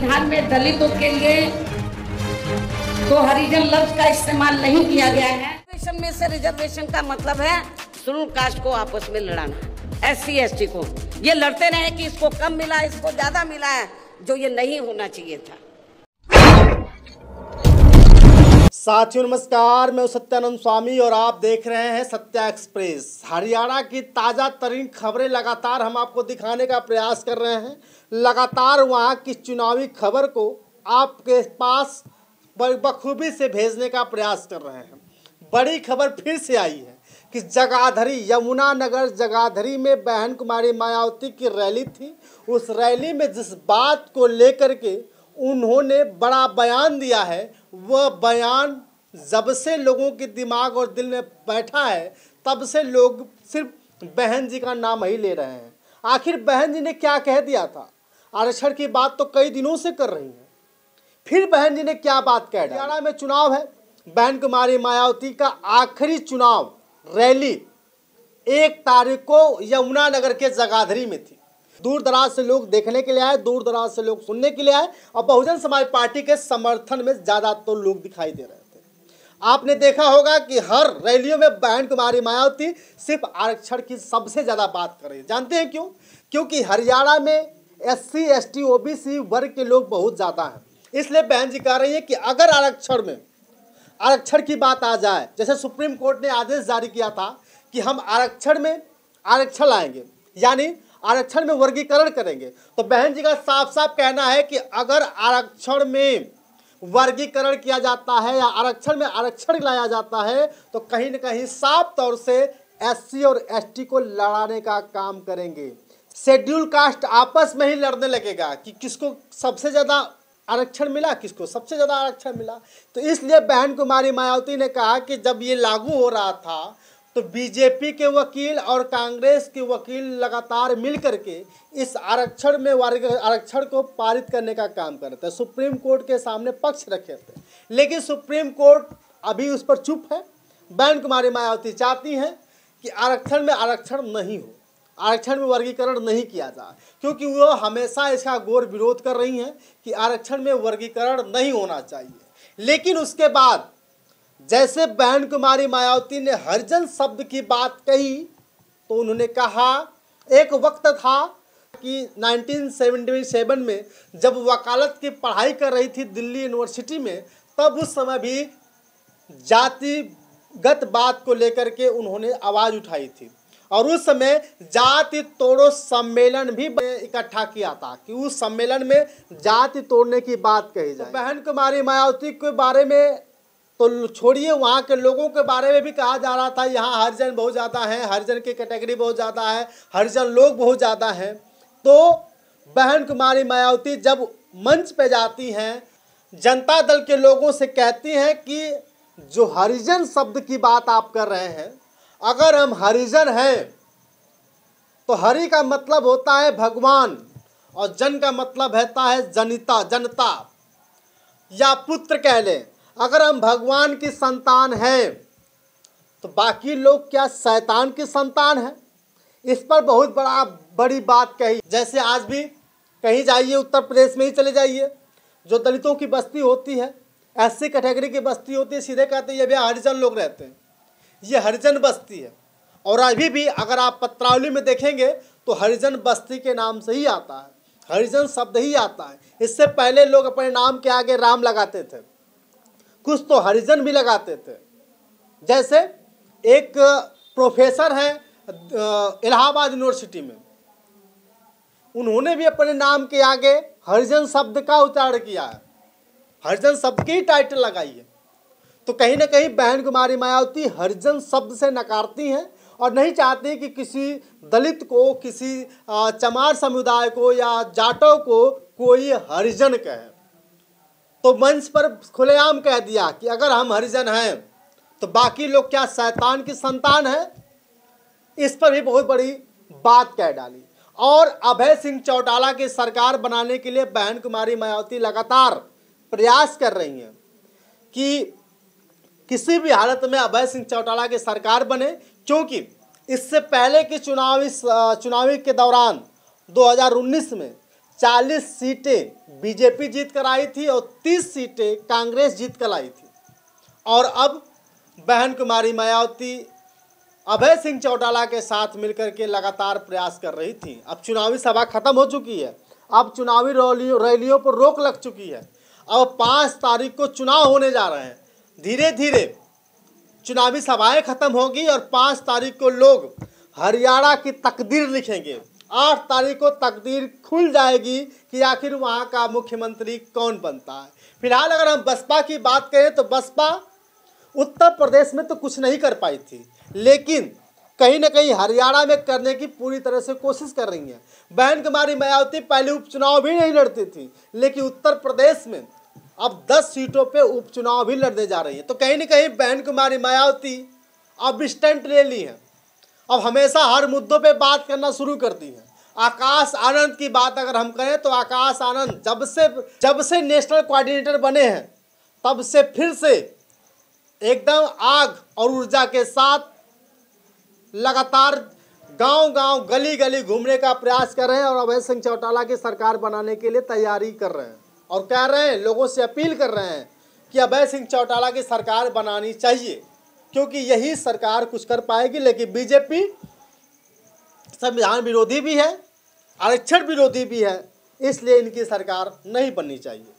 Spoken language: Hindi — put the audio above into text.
संविधान में दलितों के लिए तो हरिजन लफ्ज का इस्तेमाल नहीं किया गया है। रिजर्वेशन में से रिजर्वेशन का मतलब है शेड्यूल कास्ट को आपस में लड़ाना, SC ST को ये लड़ते रहे कि इसको कम मिला, इसको ज्यादा मिला है, जो ये नहीं होना चाहिए था। साथियों नमस्कार, मैं सत्यानंद स्वामी और आप देख रहे हैं सत्या एक्सप्रेस। हरियाणा की ताज़ा तरीन खबरें लगातार हम आपको दिखाने का प्रयास कर रहे हैं। लगातार वहां की चुनावी खबर को आपके पास बखूबी से भेजने का प्रयास कर रहे हैं। बड़ी खबर फिर से आई है कि जगाधरी, यमुनानगर जगाधरी में बहन कुमारी मायावती की रैली थी। उस रैली में जिस बात को लेकर के उन्होंने बड़ा बयान दिया है, वह बयान जब से लोगों के दिमाग और दिल में बैठा है तब से लोग सिर्फ बहन जी का नाम ही ले रहे हैं। आखिर बहन जी ने क्या कह दिया था? आरक्षण की बात तो कई दिनों से कर रही हैं, फिर बहन जी ने क्या बात कह दी? हरियाणा में चुनाव है, बहन कुमारी मायावती का आखिरी चुनाव रैली 1 तारीख को यमुनानगर के जगाधरी में थी। दूर दराज से लोग देखने के लिए आए, दूर दराज से लोग सुनने के लिए आए और बहुजन समाज पार्टी के समर्थन में ज़्यादा तो लोग दिखाई दे रहे थे। आपने देखा होगा कि हर रैलियों में बहन कुमारी मायावती सिर्फ आरक्षण की सबसे ज़्यादा बात कर रही है। जानते हैं क्यों? क्योंकि हरियाणा में SC ST OBC वर्ग के लोग बहुत ज़्यादा हैं, इसलिए बहन जी कह रही है कि अगर आरक्षण की बात आ जाए, जैसे सुप्रीम कोर्ट ने आदेश जारी किया था कि हम आरक्षण में आरक्षण लाएंगे, यानी आरक्षण में वर्गीकरण करेंगे, तो बहन जी का साफ साफ कहना है कि अगर आरक्षण में वर्गीकरण किया जाता है या आरक्षण में आरक्षण लाया जाता है तो कहीं न कहीं साफ तौर से SC और ST को लड़ाने का काम करेंगे। शेड्यूल कास्ट आपस में ही लड़ने लगेगा कि किसको सबसे ज़्यादा आरक्षण मिला, किसको सबसे ज़्यादा आरक्षण मिला। तो इसलिए बहन कुमारी मायावती ने कहा कि जब ये लागू हो रहा था तो बीजेपी के वकील और कांग्रेस के वकील लगातार मिल करके इस आरक्षण को पारित करने का काम कर रहे थे, सुप्रीम कोर्ट के सामने पक्ष रखे थे, लेकिन सुप्रीम कोर्ट अभी उस पर चुप है। बहन कुमारी मायावती चाहती हैं कि आरक्षण में आरक्षण नहीं हो, आरक्षण में वर्गीकरण नहीं किया जाए, क्योंकि वो हमेशा इसका घोर विरोध कर रही हैं कि आरक्षण में वर्गीकरण नहीं होना चाहिए। लेकिन उसके बाद जैसे बहन कुमारी मायावती ने हरिजन शब्द की बात कही तो उन्होंने कहा, एक वक्त था कि 1977 में जब वकालत की पढ़ाई कर रही थी दिल्ली यूनिवर्सिटी में, तब उस समय भी जातिगत बात को लेकर के उन्होंने आवाज़ उठाई थी और उस समय जाति तोड़ो सम्मेलन भी इकट्ठा किया था कि उस सम्मेलन में जाति तोड़ने की बात कही जाए। बहन कुमारी मायावती के बारे में तो छोड़िए, वहाँ के लोगों के बारे में भी कहा जा रहा था यहाँ हरिजन बहुत ज़्यादा हैं, हरिजन की कैटेगरी बहुत ज़्यादा है, हरिजन लोग बहुत ज़्यादा हैं। तो बहन कुमारी मायावती जब मंच पे जाती हैं, जनता दल के लोगों से कहती हैं कि जो हरिजन शब्द की बात आप कर रहे हैं, अगर हम हरिजन हैं तो हरि का मतलब होता है भगवान और जन का मतलब होता है जनता या पुत्र कह लें। अगर हम भगवान की संतान हैं तो बाकी लोग क्या शैतान की संतान है? इस पर बहुत बड़ी बात कही। जैसे आज भी कहीं जाइए, उत्तर प्रदेश में ही चले जाइए, जो दलितों की बस्ती होती है, SC कैटेगरी की बस्ती होती है, सीधे कहते हैं ये भी हरिजन लोग रहते हैं, ये हरिजन बस्ती है। और अभी भी अगर आप पत्रावली में देखेंगे तो हरिजन बस्ती के नाम से ही आता है, हरिजन शब्द ही आता है। इससे पहले लोग अपने नाम के आगे राम लगाते थे, कुछ तो हरिजन भी लगाते थे। जैसे एक प्रोफेसर हैं इलाहाबाद यूनिवर्सिटी में, उन्होंने भी अपने नाम के आगे हरिजन शब्द का उच्चारण किया है, हरिजन शब्द की टाइटल लगाई है। तो कहीं ना कहीं बहन कुमारी मायावती हरिजन शब्द से नकारती हैं और नहीं चाहती कि किसी दलित को, किसी चमार समुदाय को या जाटों को कोई हरिजन कहे। तो मंच पर खुलेआम कह दिया कि अगर हम हरिजन हैं तो बाकी लोग क्या शैतान की संतान है? इस पर भी बहुत बड़ी बात कह डाली। और अभय सिंह चौटाला की सरकार बनाने के लिए बहन कुमारी मायावती लगातार प्रयास कर रही हैं कि किसी भी हालत में अभय सिंह चौटाला की सरकार बने, क्योंकि इससे पहले के चुनावी के दौरान 2019 में 40 सीटें बीजेपी जीत कर आई थी और 30 सीटें कांग्रेस जीत कर आई थी। और अब बहन कुमारी मायावती अभय सिंह चौटाला के साथ मिलकर के लगातार प्रयास कर रही थी। अब चुनावी सभा खत्म हो चुकी है, अब चुनावी रैलियों पर रोक लग चुकी है। अब 5 तारीख को चुनाव होने जा रहे हैं। धीरे धीरे चुनावी सभाएं खत्म होगी और 5 तारीख को लोग हरियाणा की तकदीर लिखेंगे। 8 तारीख को तकदीर खुल जाएगी कि आखिर वहाँ का मुख्यमंत्री कौन बनता है। फिलहाल अगर हम बसपा की बात करें तो बसपा उत्तर प्रदेश में तो कुछ नहीं कर पाई थी, लेकिन कहीं ना कहीं हरियाणा में करने की पूरी तरह से कोशिश कर रही है। बहन कुमारी मायावती पहले उपचुनाव भी नहीं लड़ती थी, लेकिन उत्तर प्रदेश में अब 10 सीटों पे उपचुनाव भी लड़ने जा रही है। तो कहीं ना कहीं बहन कुमारी मायावती अब स्टंट ले ली है, अब हमेशा हर मुद्दों पे बात करना शुरू कर दी है। आकाश आनंद की बात अगर हम करें तो आकाश आनंद जब से नेशनल कोऑर्डिनेटर बने हैं तब से फिर से एकदम आग और ऊर्जा के साथ लगातार गांव-गांव गली-गली घूमने का प्रयास कर रहे हैं और अभय सिंह चौटाला की सरकार बनाने के लिए तैयारी कर रहे हैं और कह रहे हैं, लोगों से अपील कर रहे हैं कि अभय सिंह चौटाला की सरकार बनानी चाहिए, क्योंकि यही सरकार कुछ कर पाएगी। लेकिन बीजेपी संविधान विरोधी भी है, आरक्षण विरोधी भी है, इसलिए इनकी सरकार नहीं बननी चाहिए।